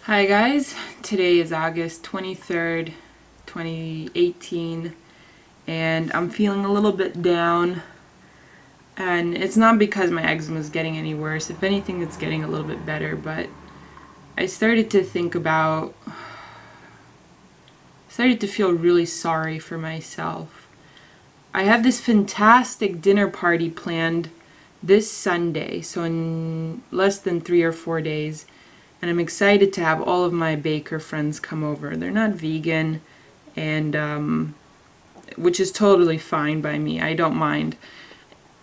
Hi guys, today is August 23rd, 2018, and I'm feeling a little bit down, and it's not because my eczema is getting any worse. If anything, it's getting a little bit better, but I started to feel really sorry for myself. I have this fantastic dinner party planned this Sunday, so in less than 3 or 4 days. And I'm excited to have all of my baker friends come over. They're not vegan, and which is totally fine by me. I don't mind.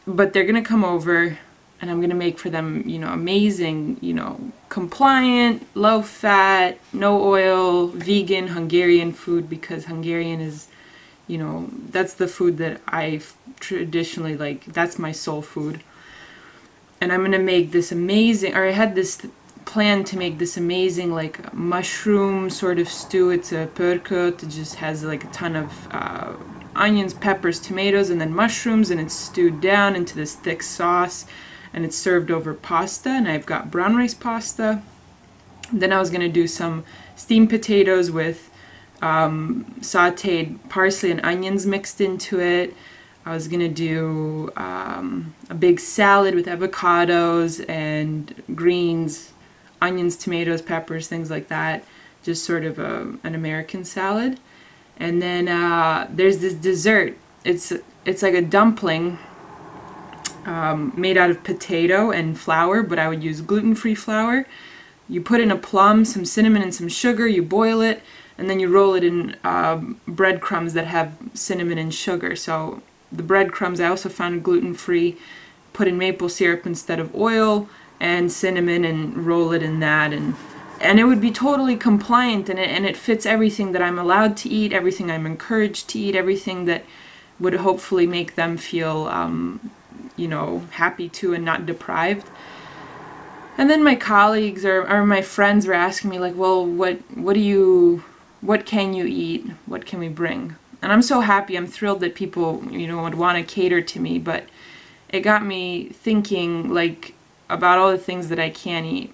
But they're gonna come over, and I'm gonna make for them, amazing, compliant, low fat, no oil, vegan Hungarian food, because Hungarian is, that's the food that I traditionally like. That's my soul food. And I'm gonna make this amazing, or I had this plan to make this amazing like mushroom sort of stew. It's a pörkött. It just has like a ton of onions, peppers, tomatoes, and then mushrooms, and it's stewed down into this thick sauce, and it's served over pasta. And I've got brown rice pasta. Then I was gonna do some steamed potatoes with sautéed parsley and onions mixed into it. I was gonna do a big salad with avocados and greens, onions, tomatoes, peppers, things like that. Just sort of an American salad. And then there's this dessert. It's like a dumpling made out of potato and flour, but I would use gluten-free flour. You put in a plum, some cinnamon, and some sugar. You boil it, and then you roll it in breadcrumbs that have cinnamon and sugar. So the breadcrumbs I also found gluten-free. Put in maple syrup instead of oil, and cinnamon, and roll it in that, and it would be totally compliant, and it fits everything that I'm allowed to eat, everything I'm encouraged to eat, everything that would hopefully make them feel happy too and not deprived. And then my colleagues or my friends were asking me, like, well, what can you eat? What can we bring? And I'm so happy, I'm thrilled that people, would want to cater to me, but it got me thinking, like, about all the things that I can't eat.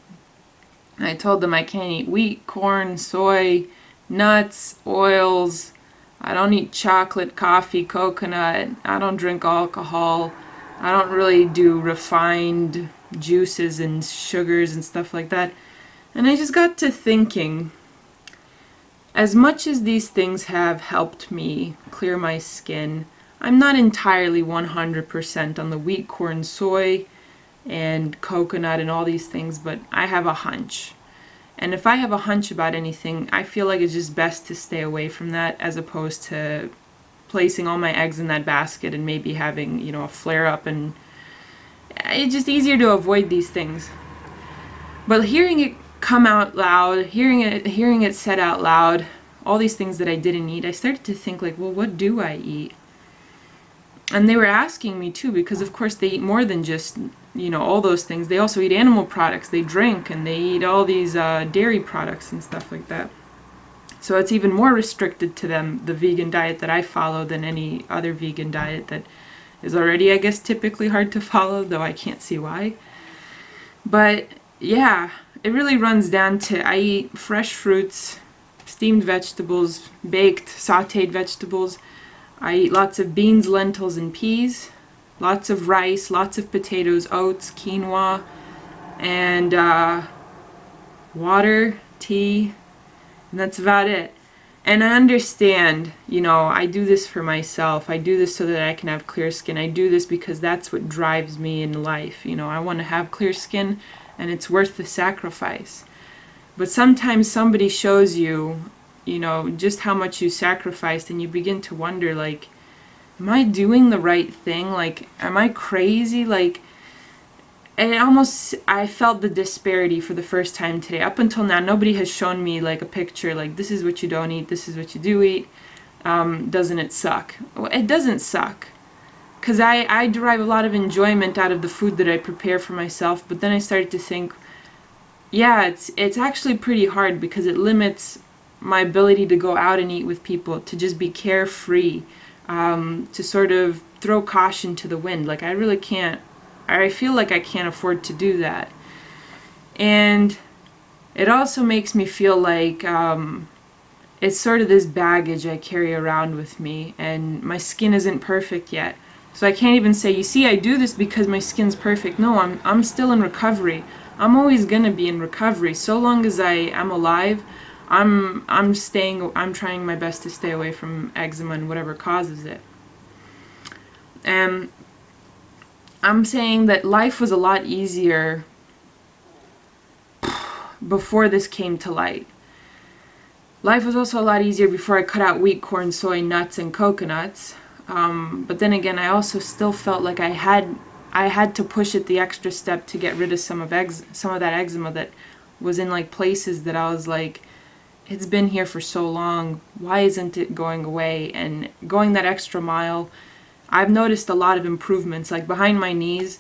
And I told them I can't eat wheat, corn, soy, nuts, oils. I don't eat chocolate, coffee, coconut. I don't drink alcohol. I don't really do refined juices and sugars and stuff like that. And I just got to thinking, as much as these things have helped me clear my skin, I'm not entirely 100% on the wheat, corn, soy, and coconut and all these things, but I have a hunch. And if I have a hunch about anything, I feel like it's just best to stay away from that, as opposed to placing all my eggs in that basket and maybe having, a flare-up. And it's just easier to avoid these things. But hearing it come out loud, hearing it said out loud, all these things that I didn't eat, I started to think, like, well, what do I eat? And they were asking me too, because of course they eat more than just, all those things. They also eat animal products, they drink, and they eat all these dairy products and stuff like that. So it's even more restricted to them, the vegan diet that I follow, than any other vegan diet that is already, I guess, typically hard to follow, though I can't see why. But yeah, it really runs down to, I eat fresh fruits, steamed vegetables, baked, sautéed vegetables. I eat lots of beans, lentils, and peas, lots of rice, lots of potatoes, oats, quinoa, and water, tea, and that's about it. And I understand, I do this for myself. I do this so that I can have clear skin. I do this because that's what drives me in life. I want to have clear skin, and it's worth the sacrifice. But sometimes somebody shows you, just how much you sacrificed, and you begin to wonder, like, am I doing the right thing? Like, am I crazy? Like, and I felt the disparity for the first time today. Up until now, nobody has shown me, like, a picture, like, this is what you don't eat, this is what you do eat. Doesn't it suck? Well, it doesn't suck. Because I derive a lot of enjoyment out of the food that I prepare for myself, but then I started to think, yeah, it's actually pretty hard, because it limits my ability to go out and eat with people, to just be carefree, to sort of throw caution to the wind. Like, I really can't, I feel like I can't afford to do that. And It also makes me feel like it's sort of this baggage I carry around with me, and my skin isn't perfect yet. So I can't even say, you see, I do this because my skin's perfect. No, I'm still in recovery. I'm always gonna be in recovery. So long as I am alive, I'm trying my best to stay away from eczema and whatever causes it. And I'm saying that life was a lot easier before this came to light. Life was also a lot easier before I cut out wheat, corn, soy, nuts, and coconuts. But then again, I also still felt like I had to push it the extra step to get rid of some of that eczema that was in like places that I was like, it's been here for so long, why isn't it going away? And going that extra mile, I've noticed a lot of improvements. Like behind my knees,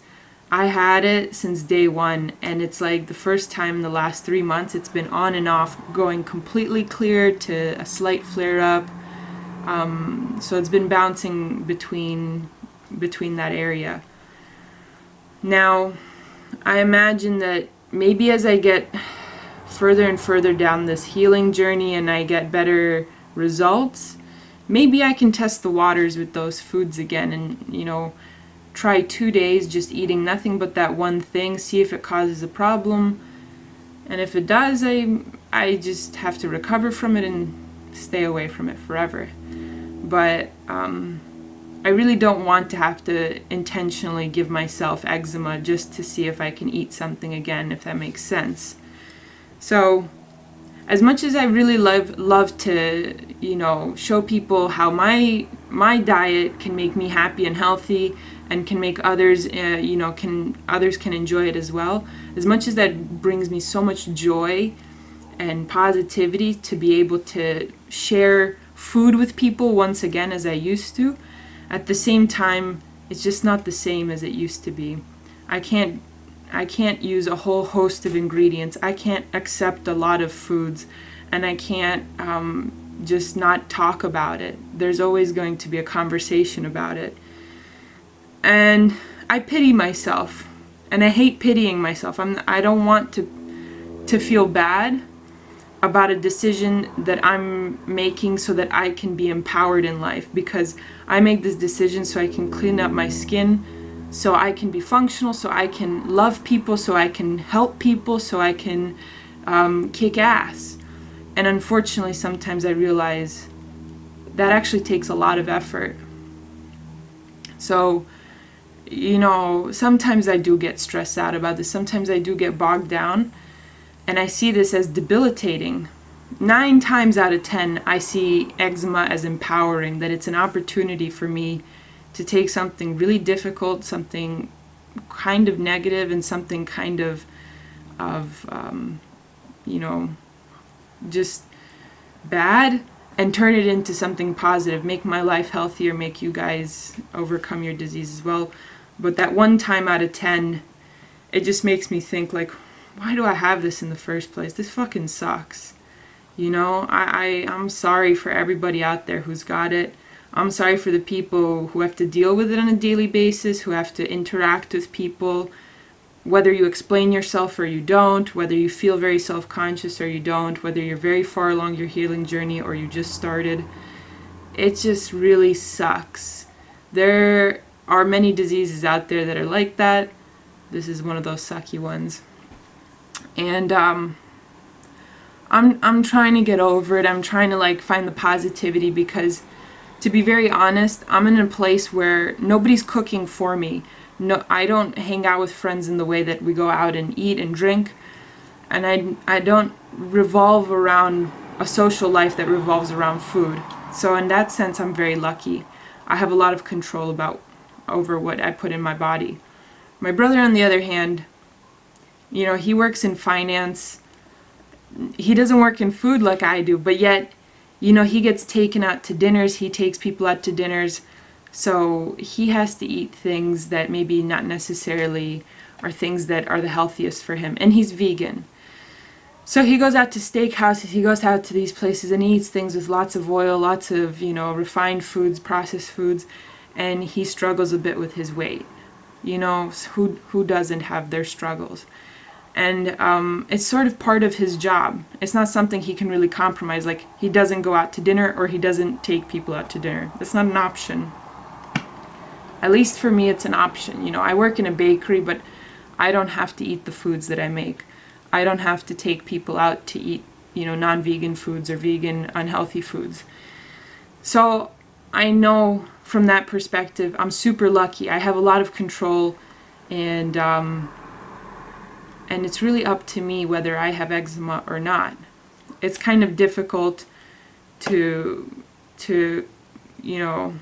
I had it since day one, and it's like the first time in the last 3 months it's been on and off, going completely clear to a slight flare up. So it's been bouncing between that area. Now, I imagine that maybe as I get further and further down this healing journey and I get better results, maybe I can test the waters with those foods again and, you know, try 2 days just eating nothing but that one thing, see if it causes a problem. And if it does, I just have to recover from it and stay away from it forever. But I really don't want to have to intentionally give myself eczema just to see if I can eat something again, if that makes sense. So, as much as I really love to, you know, show people how my diet can make me happy and healthy and can make others, you know, others can enjoy it as well. As much as that brings me so much joy and positivity to be able to share food with people once again as I used to, at the same time, it's just not the same as it used to be. I can't use a whole host of ingredients. I can't accept a lot of foods, and I can't just not talk about it. There's always going to be a conversation about it. And I pity myself, and I hate pitying myself. I don't want to feel bad about a decision that I'm making so that I can be empowered in life, because I make this decision so I can clean up my skin, so I can be functional, so I can love people, so I can help people, so I can kick ass. And unfortunately, sometimes I realize that actually takes a lot of effort. So, you know, sometimes I do get stressed out about this. Sometimes I do get bogged down, and I see this as debilitating. 9 times out of 10, I see eczema as empowering, that it's an opportunity for me to take something really difficult, something kind of negative, and something kind of you know, just bad, and turn it into something positive, make my life healthier, make you guys overcome your disease as well. But that 1 time out of 10, it just makes me think, like, why do I have this in the first place? This fucking sucks. You know, I'm sorry for everybody out there who's got it. I'm sorry for the people who have to deal with it on a daily basis, who have to interact with people, whether you explain yourself or you don't, whether you feel very self-conscious or you don't, whether you're very far along your healing journey or you just started. It just really sucks. There are many diseases out there that are like that. This is one of those sucky ones. And I'm trying to get over it. I'm trying to like find the positivity, because to be very honest, I'm in a place where nobody's cooking for me. No, I don't hang out with friends in the way that we go out and eat and drink, and I don't revolve around a social life that revolves around food. So in that sense, I'm very lucky. I have a lot of control over what I put in my body. My brother, on the other hand, you know, he works in finance. He doesn't work in food like I do, but yet, you know, he gets taken out to dinners. He takes people out to dinners. So he has to eat things that maybe not necessarily are things that are the healthiest for him. And he's vegan. So he goes out to steakhouses, he goes out to these places, and he eats things with lots of oil, lots of, you know, refined foods, processed foods, and he struggles a bit with his weight. You know, who doesn't have their struggles? And it's sort of part of his job. It's not something he can really compromise. Like, he doesn't go out to dinner, or he doesn't take people out to dinner. That's not an option. At least for me, it's an option. You know, I work in a bakery, but I don't have to eat the foods that I make. I don't have to take people out to eat, you know, non-vegan foods or vegan, unhealthy foods. So I know from that perspective, I'm super lucky. I have a lot of control, and it's really up to me whether I have eczema or not. It's kind of difficult to you know,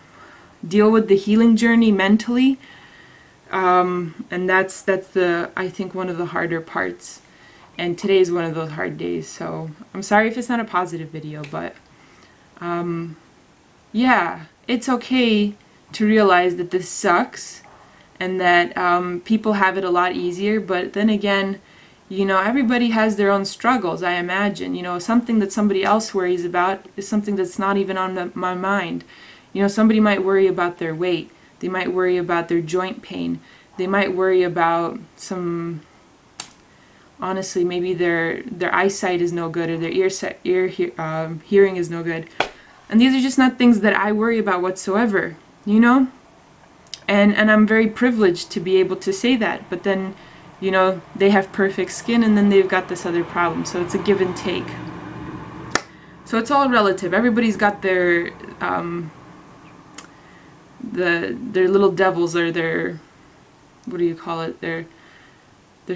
deal with the healing journey mentally, and that's I think one of the harder parts. And today's one of those hard days, so I'm sorry if it's not a positive video, but yeah, it's okay to realize that this sucks, and that people have it a lot easier. But then again, you know, everybody has their own struggles, I imagine. You know, something that somebody else worries about is something that's not even on my mind. You know, somebody might worry about their weight. They might worry about their joint pain. They might worry about some, honestly, maybe their eyesight is no good, or their hearing is no good. And these are just not things that I worry about whatsoever, you know? And I'm very privileged to be able to say that. But then, you know, they have perfect skin, and then they've got this other problem. So it's a give and take. So it's all relative. Everybody's got their little devils, or their, what do you call it, their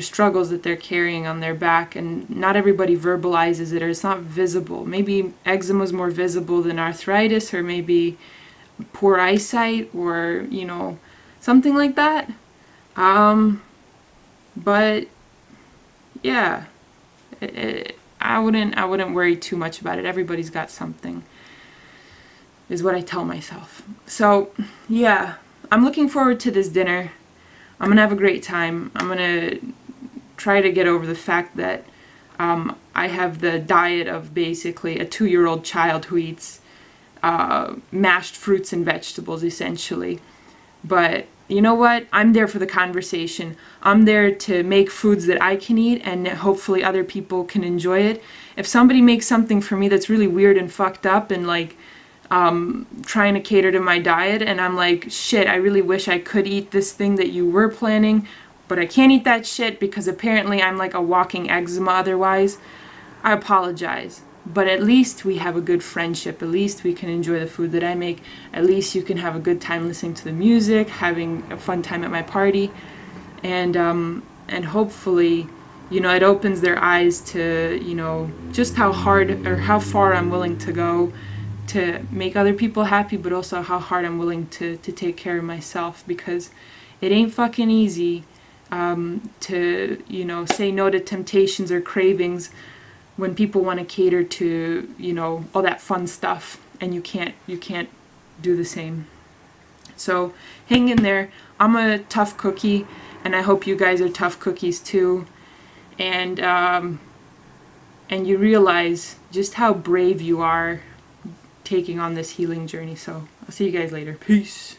struggles that they're carrying on their back, and not everybody verbalizes it, or it's not visible. Maybe eczema is more visible than arthritis, or maybe poor eyesight, or, you know, something like that. But yeah, I wouldn't worry too much about it. Everybody's got something, is what I tell myself. So yeah, I'm looking forward to this dinner. I'm gonna have a great time. I'm gonna try to get over the fact that I have the diet of basically a 2-year-old child who eats mashed fruits and vegetables, essentially. But you know what? I'm there for the conversation. I'm there to make foods that I can eat, and hopefully other people can enjoy it. If somebody makes something for me that's really weird and fucked up, and like trying to cater to my diet, and I'm like, shit, I really wish I could eat this thing that you were planning, but I can't eat that shit because apparently I'm like a walking eczema otherwise, I apologize. But at least we have a good friendship. At least we can enjoy the food that I make. At least you can have a good time listening to the music, having a fun time at my party, and hopefully, you know, it opens their eyes to, you know, just how hard or how far I'm willing to go to make other people happy, but also how hard I'm willing to take care of myself, because it ain't fucking easy to, you know, say no to temptations or cravings when people want to cater to, you know, all that fun stuff, and you can't do the same. So hang in there. I'm a tough cookie, and I hope you guys are tough cookies too. And you realize just how brave you are taking on this healing journey. So I'll see you guys later. Peace.